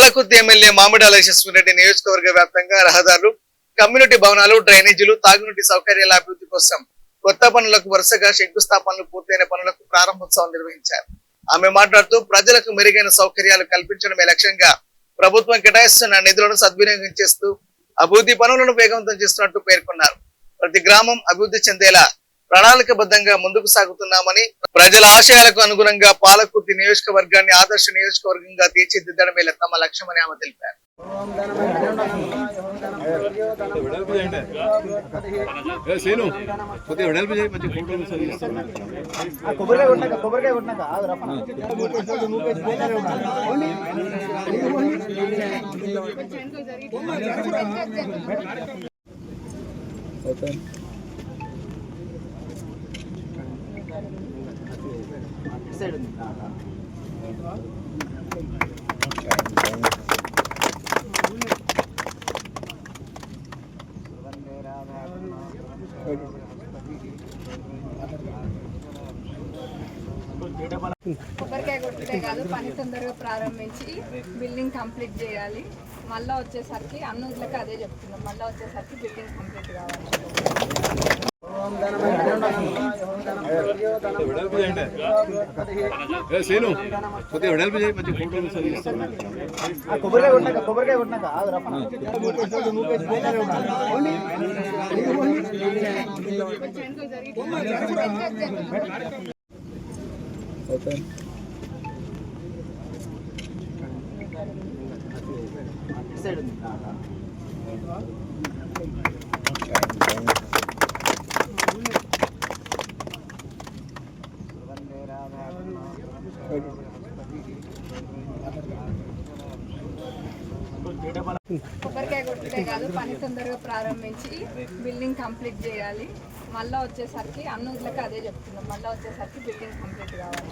Palakurthi MLA Mamidala యశస్విరెడ్డి నియోజకవర్గ వ్యాప్తంగా రహదారులు, కమ్యూనిటీ భవనాలు, డ్రైనేజీలు, తాగునీటి సౌకర్యాల అభివృద్ధి కోసం కొత్త పనులకు వరుసగా శంకుస్థాపనలు పూర్తయిన పనులకు ప్రారంభోత్సవం నిర్వహించారు. ఆమె మాట్లాడుతూ ప్రజలకు మెరుగైన సౌకర్యాలు కల్పించడమే లక్ష్యంగా ప్రభుత్వం కేటాయిస్తున్న నిధులను సద్వినియోగం చేస్తూ అభివృద్ధి పనులను వేగవంతం చేస్తున్నట్టు పేర్కొన్నారు. ప్రతి గ్రామం అభివృద్ధి చెందేలా ప్రణాళికబద్ధంగా ముందుకు సాగుతున్నామని, ప్రజల ఆశయాలకు అనుగుణంగా పాలకుర్తి నియోజకవర్గాన్ని ఆదర్శ నియోజకవర్గంగా తీర్చిదిద్దడమే తమ లక్ష్యమని ఆమె తెలిపారు. కొబ్బరికాయ కొట్టే కాదు, పని తొందరగా ప్రారంభించి బిల్డింగ్ కంప్లీట్ చేయాలి. మళ్ళీ వచ్చేసరికి అన్నులకు అదే చెప్తున్నాం, మళ్ళీ వచ్చేసరికి బిల్డింగ్ కంప్లీట్ కావాలి. కొబ్బరికాయ కొట్టే కాదు, పని తొందరగా ప్రారంభించి బిల్డింగ్ కంప్లీట్ చేయాలి. మళ్ళీ వచ్చేసరికి అన్నులకు అదే చెప్తున్నాం, మళ్ళీ వచ్చేసరికి బిల్డింగ్ కంప్లీట్ కావాలి.